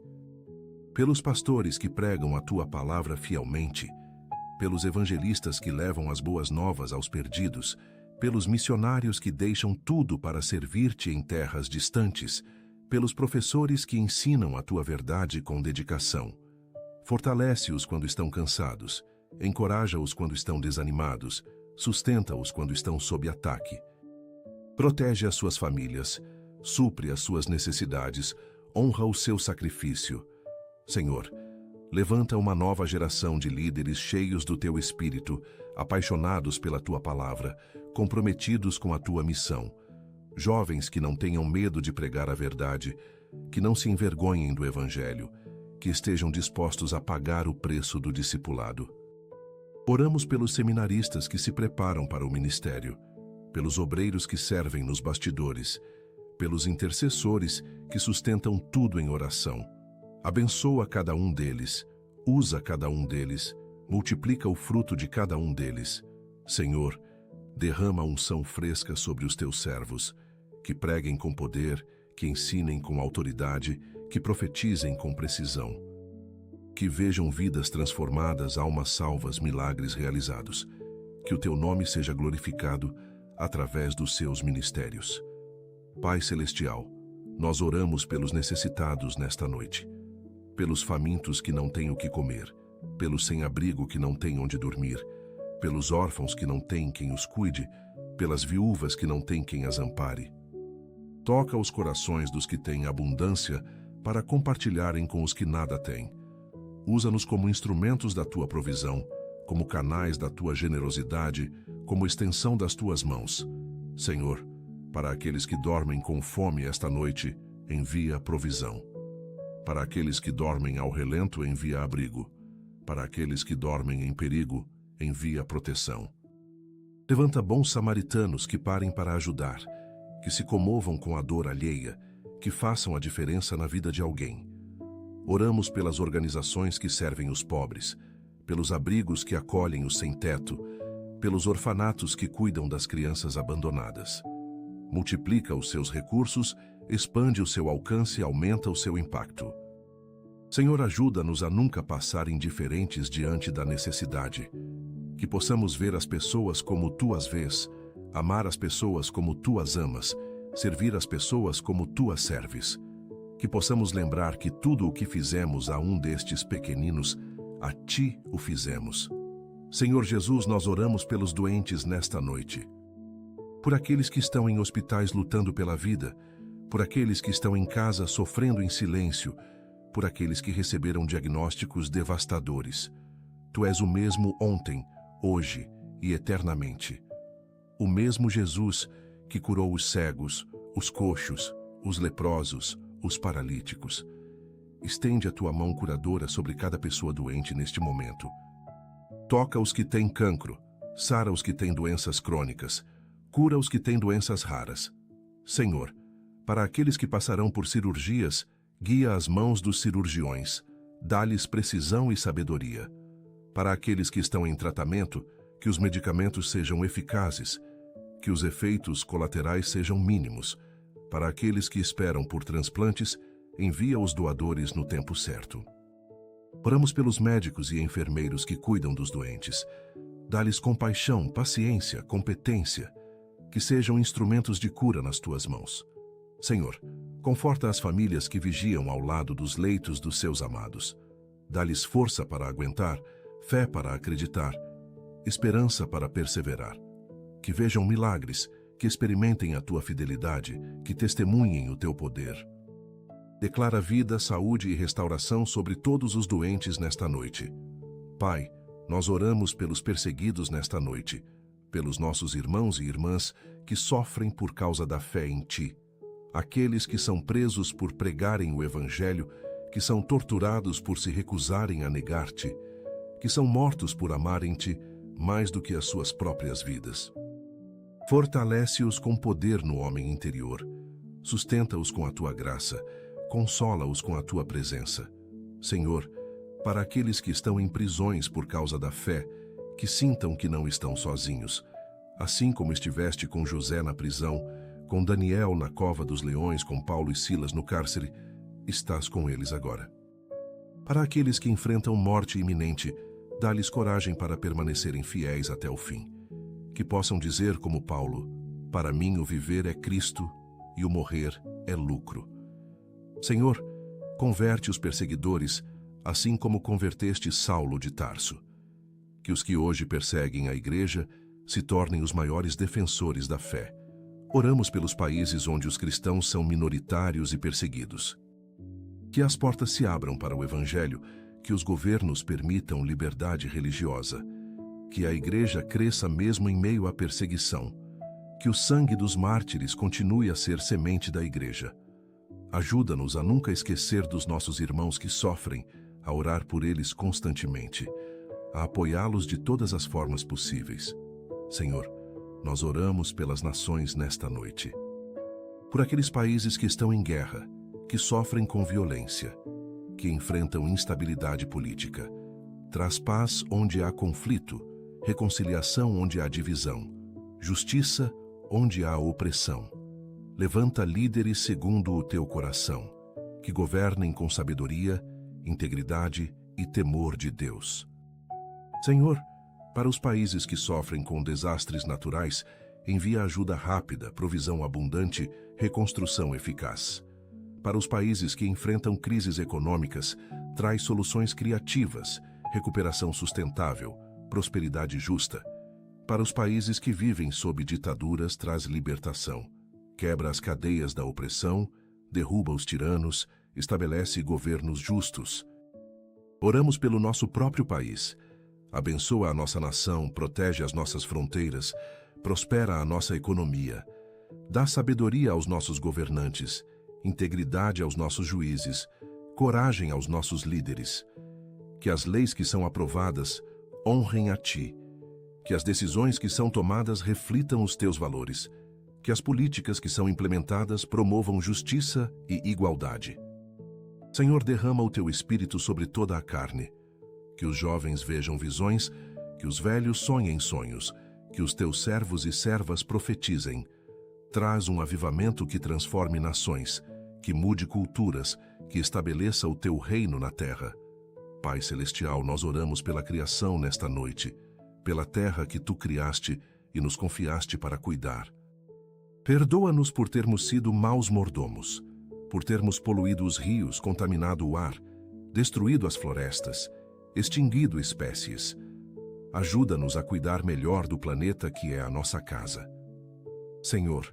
pelos pastores que pregam a Tua palavra fielmente, pelos evangelistas que levam as boas novas aos perdidos, pelos missionários que deixam tudo para servir-te em terras distantes, pelos professores que ensinam a tua verdade com dedicação. Fortalece-os quando estão cansados, encoraja-os quando estão desanimados, sustenta-os quando estão sob ataque. Protege as suas famílias, supre as suas necessidades, honra o seu sacrifício. Senhor, levanta uma nova geração de líderes cheios do teu espírito, apaixonados pela tua palavra, comprometidos com a tua missão. Jovens que não tenham medo de pregar a verdade, que não se envergonhem do evangelho, que estejam dispostos a pagar o preço do discipulado. Oramos pelos seminaristas que se preparam para o ministério, pelos obreiros que servem nos bastidores, pelos intercessores que sustentam tudo em oração. Abençoa cada um deles, usa cada um deles, multiplica o fruto de cada um deles. Senhor, derrama unção fresca sobre os teus servos, que preguem com poder, que ensinem com autoridade, que profetizem com precisão. Que vejam vidas transformadas, almas salvas, milagres realizados. Que o teu nome seja glorificado através dos seus ministérios. Pai Celestial, nós oramos pelos necessitados nesta noite, pelos famintos que não têm o que comer, pelos sem-abrigo que não têm onde dormir, pelos órfãos que não têm quem os cuide, pelas viúvas que não têm quem as ampare. Toca os corações dos que têm abundância para compartilharem com os que nada têm. Usa-nos como instrumentos da tua provisão, como canais da tua generosidade, como extensão das tuas mãos. Senhor, para aqueles que dormem com fome esta noite, envia provisão. Para aqueles que dormem ao relento, envia abrigo. Para aqueles que dormem em perigo, envia proteção. Levanta bons samaritanos que parem para ajudar, que se comovam com a dor alheia, que façam a diferença na vida de alguém. Oramos pelas organizações que servem os pobres, pelos abrigos que acolhem os sem-teto, pelos orfanatos que cuidam das crianças abandonadas. Multiplica os seus recursos, expande o seu alcance e aumenta o seu impacto. Senhor, ajuda-nos a nunca passar indiferentes diante da necessidade. Que possamos ver as pessoas como tu as vês, amar as pessoas como tu as amas, servir as pessoas como tu as serves. Que possamos lembrar que tudo o que fizemos a um destes pequeninos, a ti o fizemos. Senhor Jesus, nós oramos pelos doentes nesta noite. Por aqueles que estão em hospitais lutando pela vida, por aqueles que estão em casa sofrendo em silêncio, por aqueles que receberam diagnósticos devastadores. Tu és o mesmo ontem, hoje e eternamente. O mesmo Jesus que curou os cegos, os coxos, os leprosos, os paralíticos. Estende a tua mão curadora sobre cada pessoa doente neste momento. Toca os que têm cancro, sara os que têm doenças crônicas, cura os que têm doenças raras. Senhor, para aqueles que passarão por cirurgias, guia as mãos dos cirurgiões, dá-lhes precisão e sabedoria. Para aqueles que estão em tratamento, que os medicamentos sejam eficazes, que os efeitos colaterais sejam mínimos. Para aqueles que esperam por transplantes, envia os doadores no tempo certo. Oramos pelos médicos e enfermeiros que cuidam dos doentes. Dá-lhes compaixão, paciência, competência, que sejam instrumentos de cura nas tuas mãos. Senhor, conforta as famílias que vigiam ao lado dos leitos dos seus amados. Dá-lhes força para aguentar, fé para acreditar, esperança para perseverar. Que vejam milagres, que experimentem a tua fidelidade, que testemunhem o teu poder. Declara vida, saúde e restauração sobre todos os doentes nesta noite. Pai, nós oramos pelos perseguidos nesta noite, pelos nossos irmãos e irmãs que sofrem por causa da fé em Ti, aqueles que são presos por pregarem o Evangelho, que são torturados por se recusarem a negar-te, que são mortos por amarem-te mais do que as suas próprias vidas. Fortalece-os com poder no homem interior, sustenta-os com a Tua graça, consola-os com a Tua presença. Senhor, para aqueles que estão em prisões por causa da fé, que sintam que não estão sozinhos, assim como estiveste com José na prisão, com Daniel na cova dos leões, com Paulo e Silas no cárcere, estás com eles agora. Para aqueles que enfrentam morte iminente, dá-lhes coragem para permanecerem fiéis até o fim. que possam dizer como Paulo: para mim o viver é Cristo e o morrer é lucro. Senhor, converte os perseguidores, assim como converteste Saulo de Tarso. Que os que hoje perseguem a igreja se tornem os maiores defensores da fé. Oramos pelos países onde os cristãos são minoritários e perseguidos. Que as portas se abram para o Evangelho, que os governos permitam liberdade religiosa, que a igreja cresça mesmo em meio à perseguição, que o sangue dos mártires continue a ser semente da igreja. Ajuda-nos a nunca esquecer dos nossos irmãos que sofrem, a orar por eles constantemente, a apoiá-los de todas as formas possíveis. Senhor, nós oramos pelas nações nesta noite. Por aqueles países que estão em guerra, que sofrem com violência, que enfrentam instabilidade política. Traz paz onde há conflito, reconciliação onde há divisão, justiça onde há opressão. Levanta líderes segundo o teu coração, que governem com sabedoria, integridade e temor de Deus. Senhor, para os países que sofrem com desastres naturais, envia ajuda rápida, provisão abundante, reconstrução eficaz. Para os países que enfrentam crises econômicas, traz soluções criativas, recuperação sustentável, prosperidade justa. Para os países que vivem sob ditaduras, traz libertação. Quebra as cadeias da opressão, derruba os tiranos, estabelece governos justos. Oramos pelo nosso próprio país. Abençoa a nossa nação, protege as nossas fronteiras, prospera a nossa economia. Dá sabedoria aos nossos governantes, integridade aos nossos juízes, coragem aos nossos líderes. Que as leis que são aprovadas honrem a Ti. Que as decisões que são tomadas reflitam os Teus valores. Que as políticas que são implementadas promovam justiça e igualdade. Senhor, derrama o Teu Espírito sobre toda a carne. Que os jovens vejam visões, que os velhos sonhem sonhos, que os Teus servos e servas profetizem. Traz um avivamento que transforme nações, que mude culturas, que estabeleça o Teu reino na terra. Pai Celestial, nós oramos pela criação nesta noite, pela terra que Tu criaste e nos confiaste para cuidar. Perdoa-nos por termos sido maus mordomos, por termos poluído os rios, contaminado o ar, destruído as florestas, extinguido espécies. Ajuda-nos a cuidar melhor do planeta que é a nossa casa. Senhor,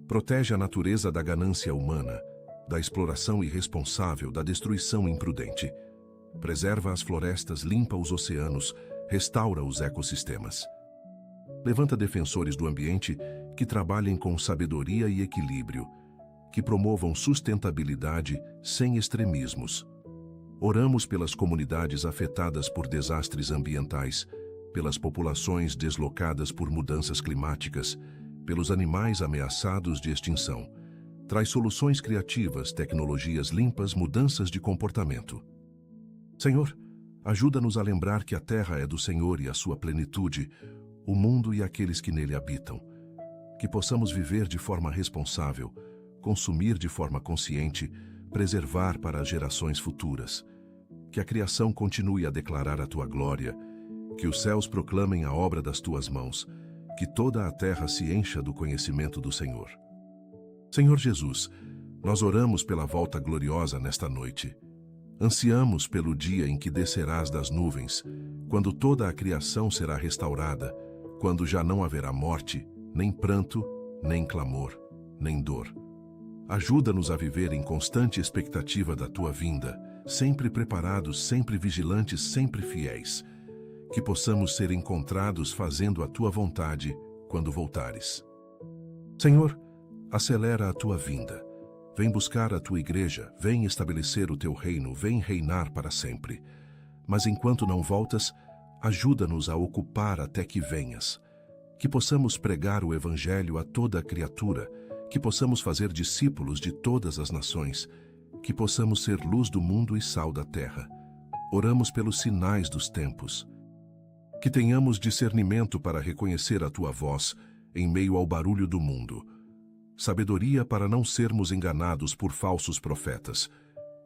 protege a natureza da ganância humana, da exploração irresponsável, da destruição imprudente. Preserva as florestas, limpa os oceanos, restaura os ecossistemas. Levanta defensores do ambiente que trabalhem com sabedoria e equilíbrio, que promovam sustentabilidade sem extremismos. Oramos pelas comunidades afetadas por desastres ambientais, pelas populações deslocadas por mudanças climáticas, pelos animais ameaçados de extinção. Traz soluções criativas, tecnologias limpas, mudanças de comportamento. Senhor, ajuda-nos a lembrar que a terra é do Senhor e a sua plenitude, o mundo e aqueles que nele habitam. Que possamos viver de forma responsável, consumir de forma consciente, preservar para as gerações futuras. Que a criação continue a declarar a Tua glória, que os céus proclamem a obra das Tuas mãos, que toda a terra se encha do conhecimento do Senhor. Senhor Jesus, nós oramos pela volta gloriosa nesta noite. Ansiamos pelo dia em que descerás das nuvens, quando toda a criação será restaurada, quando já não haverá morte, nem pranto, nem clamor, nem dor. Ajuda-nos a viver em constante expectativa da Tua vinda, sempre preparados, sempre vigilantes, sempre fiéis. Que possamos ser encontrados fazendo a Tua vontade quando voltares. Senhor, acelera a Tua vinda. Vem buscar a Tua igreja, vem estabelecer o Teu reino, vem reinar para sempre. Mas enquanto não voltas, ajuda-nos a ocupar até que venhas. Que possamos pregar o Evangelho a toda a criatura, que possamos fazer discípulos de todas as nações, que possamos ser luz do mundo e sal da terra. Oramos pelos sinais dos tempos. Que tenhamos discernimento para reconhecer a Tua voz em meio ao barulho do mundo. Sabedoria para não sermos enganados por falsos profetas.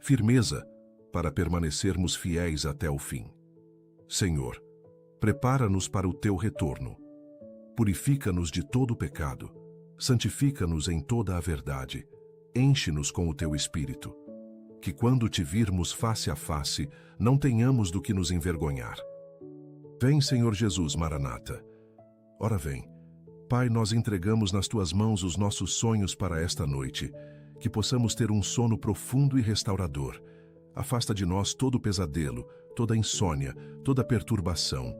Firmeza para permanecermos fiéis até o fim. Senhor, prepara-nos para o Teu retorno. Purifica-nos de todo o pecado. Santifica-nos em toda a verdade. Enche-nos com o teu Espírito. Que quando te virmos face a face, não tenhamos do que nos envergonhar. Vem, Senhor Jesus, Maranata. Ora vem. Pai, nós entregamos nas tuas mãos os nossos sonhos para esta noite, que possamos ter um sono profundo e restaurador. Afasta de nós todo pesadelo, toda insônia, toda perturbação.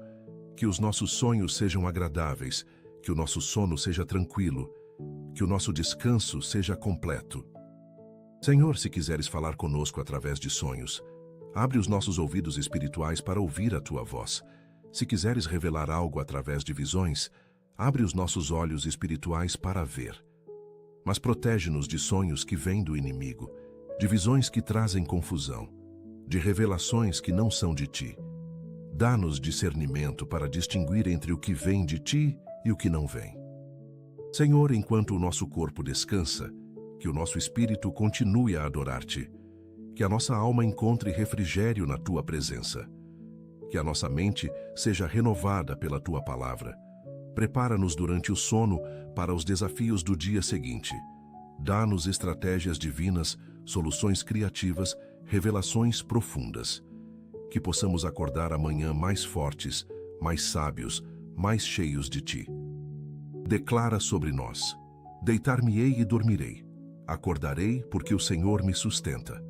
Que os nossos sonhos sejam agradáveis, que o nosso sono seja tranquilo, que o nosso descanso seja completo. Senhor, se quiseres falar conosco através de sonhos, abre os nossos ouvidos espirituais para ouvir a tua voz. Se quiseres revelar algo através de visões, abre os nossos olhos espirituais para ver. Mas protege-nos de sonhos que vêm do inimigo, de visões que trazem confusão, de revelações que não são de ti. Dá-nos discernimento para distinguir entre o que vem de ti e o que não vem. Senhor, enquanto o nosso corpo descansa, que o nosso espírito continue a adorar-te, que a nossa alma encontre refrigério na tua presença, que a nossa mente seja renovada pela tua palavra. Prepara-nos durante o sono para os desafios do dia seguinte. Dá-nos estratégias divinas, soluções criativas, revelações profundas. Que possamos acordar amanhã mais fortes, mais sábios, mais cheios de ti. Declara sobre nós: deitar-me-ei e dormirei. Acordarei porque o Senhor me sustenta.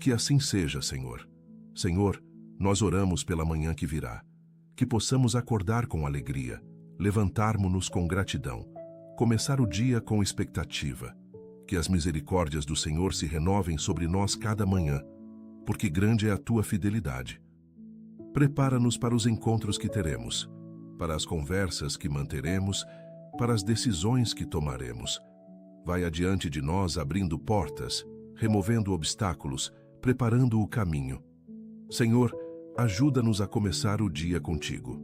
Que assim seja, Senhor. Senhor, nós oramos pela manhã que virá. Que possamos acordar com alegria, levantarmo-nos com gratidão, começar o dia com expectativa. Que as misericórdias do Senhor se renovem sobre nós cada manhã, porque grande é a tua fidelidade. Prepara-nos para os encontros que teremos, para as conversas que manteremos, para as decisões que tomaremos. Vai adiante de nós abrindo portas, removendo obstáculos, preparando o caminho. Senhor, ajuda-nos a começar o dia contigo.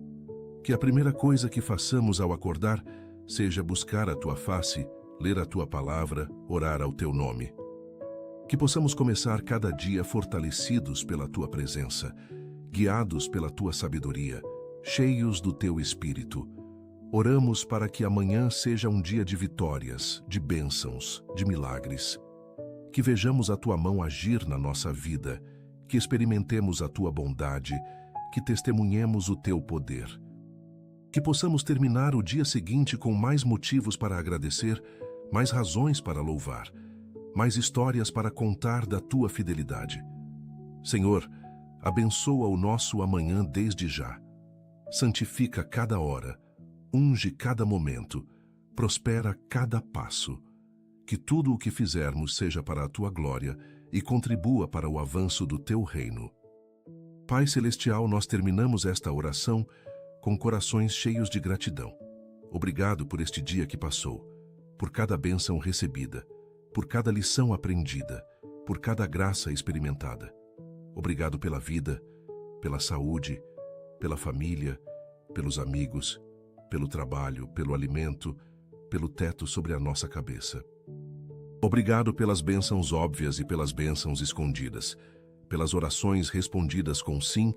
Que a primeira coisa que façamos ao acordar seja buscar a tua face, ler a tua palavra, orar ao teu nome. Que possamos começar cada dia fortalecidos pela tua presença, guiados pela tua sabedoria, cheios do teu Espírito. Oramos para que amanhã seja um dia de vitórias, de bênçãos, de milagres. Que vejamos a tua mão agir na nossa vida, que experimentemos a tua bondade, que testemunhemos o teu poder. Que possamos terminar o dia seguinte com mais motivos para agradecer, mais razões para louvar, mais histórias para contar da tua fidelidade. Senhor, abençoa o nosso amanhã desde já. Santifica cada hora, unge cada momento, prospera cada passo. Que tudo o que fizermos seja para a tua glória e contribua para o avanço do teu reino. Pai Celestial, nós terminamos esta oração com corações cheios de gratidão. Obrigado por este dia que passou, por cada bênção recebida, por cada lição aprendida, por cada graça experimentada. Obrigado pela vida, pela saúde, pela família, pelos amigos, pelo trabalho, pelo alimento, pelo teto sobre a nossa cabeça. Obrigado pelas bênçãos óbvias e pelas bênçãos escondidas, pelas orações respondidas com sim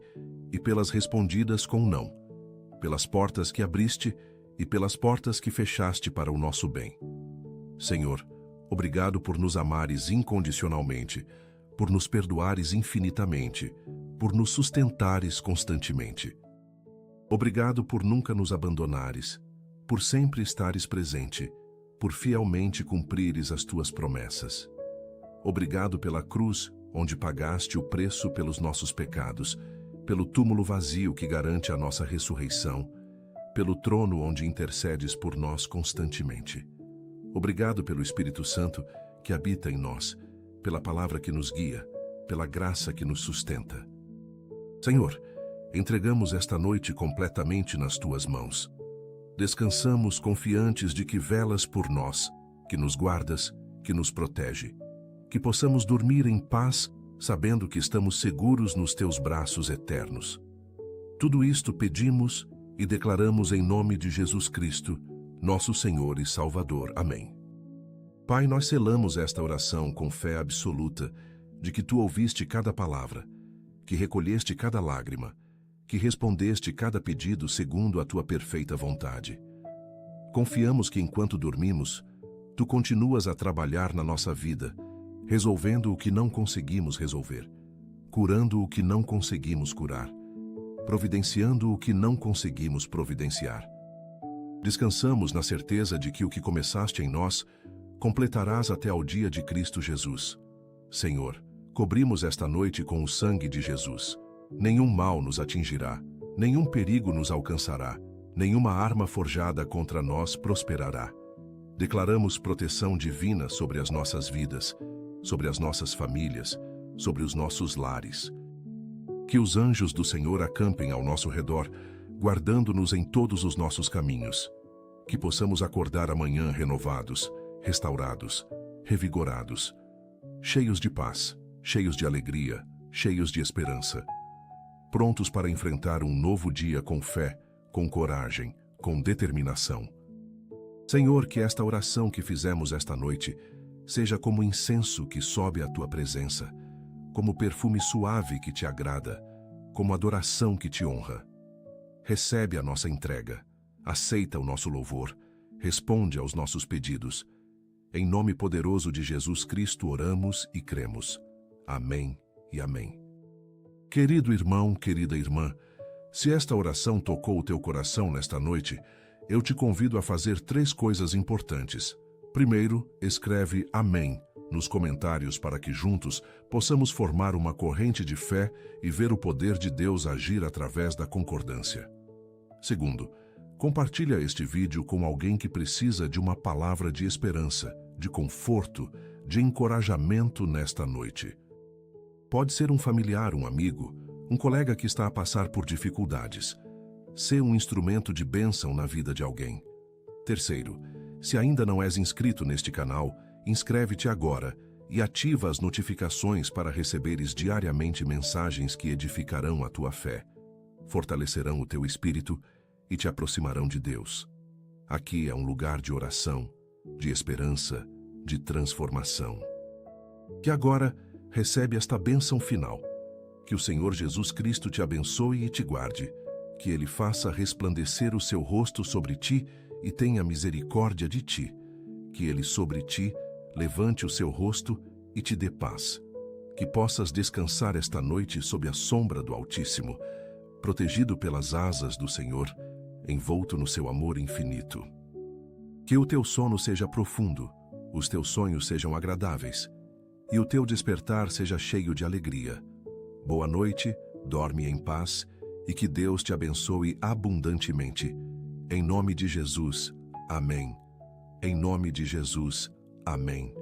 e pelas respondidas com não, pelas portas que abriste e pelas portas que fechaste para o nosso bem. Senhor, obrigado por nos amares incondicionalmente, por nos perdoares infinitamente, por nos sustentares constantemente. Obrigado por nunca nos abandonares, por sempre estares presente, por fielmente cumprires as tuas promessas. Obrigado pela cruz, onde pagaste o preço pelos nossos pecados, pelo túmulo vazio que garante a nossa ressurreição, pelo trono onde intercedes por nós constantemente. Obrigado pelo Espírito Santo que habita em nós, pela palavra que nos guia, pela graça que nos sustenta. Senhor, entregamos esta noite completamente nas tuas mãos. Descansamos confiantes de que velas por nós, que nos guardas, que nos protege. Que possamos dormir em paz, sabendo que estamos seguros nos teus braços eternos. Tudo isto pedimos e declaramos em nome de Jesus Cristo, nosso Senhor e Salvador. Amém. Pai, nós selamos esta oração com fé absoluta de que tu ouviste cada palavra, que recolheste cada lágrima, que respondeste cada pedido segundo a tua perfeita vontade. Confiamos que enquanto dormimos, Tu continuas a trabalhar na nossa vida, resolvendo o que não conseguimos resolver, curando o que não conseguimos curar, providenciando o que não conseguimos providenciar. Descansamos na certeza de que o que começaste em nós, completarás até ao dia de Cristo Jesus. Senhor, cobrimos esta noite com o sangue de Jesus. Nenhum mal nos atingirá, nenhum perigo nos alcançará, nenhuma arma forjada contra nós prosperará. Declaramos proteção divina sobre as nossas vidas, sobre as nossas famílias, sobre os nossos lares. Que os anjos do Senhor acampem ao nosso redor, guardando-nos em todos os nossos caminhos. Que possamos acordar amanhã renovados, restaurados, revigorados, cheios de paz, cheios de alegria, cheios de esperança, prontos para enfrentar um novo dia com fé, com coragem, com determinação. Senhor, que esta oração que fizemos esta noite seja como incenso que sobe à Tua presença, como perfume suave que Te agrada, como adoração que Te honra. Recebe a nossa entrega, aceita o nosso louvor, responde aos nossos pedidos. Em nome poderoso de Jesus Cristo oramos e cremos. Amém e amém. Querido irmão, querida irmã, se esta oração tocou o teu coração nesta noite, eu te convido a fazer 3 coisas importantes. Primeiro, escreve Amém nos comentários para que juntos possamos formar uma corrente de fé e ver o poder de Deus agir através da concordância. Segundo, compartilha este vídeo com alguém que precisa de uma palavra de esperança, de conforto, de encorajamento nesta noite. Pode ser um familiar, um amigo, um colega que está a passar por dificuldades. Sê um instrumento de bênção na vida de alguém. Terceiro, se ainda não és inscrito neste canal, inscreve-te agora e ativa as notificações para receberes diariamente mensagens que edificarão a tua fé, fortalecerão o teu espírito e te aproximarão de Deus. Aqui é um lugar de oração, de esperança, de transformação. Que agora recebe esta bênção final. Que o Senhor Jesus Cristo te abençoe e te guarde. Que Ele faça resplandecer o seu rosto sobre ti e tenha misericórdia de ti. Que Ele sobre ti levante o seu rosto e te dê paz. Que possas descansar esta noite sob a sombra do Altíssimo, protegido pelas asas do Senhor, envolto no seu amor infinito. Que o teu sono seja profundo, os teus sonhos sejam agradáveis, e o teu despertar seja cheio de alegria. Boa noite, dorme em paz, e que Deus te abençoe abundantemente. Em nome de Jesus, amém. Em nome de Jesus, amém.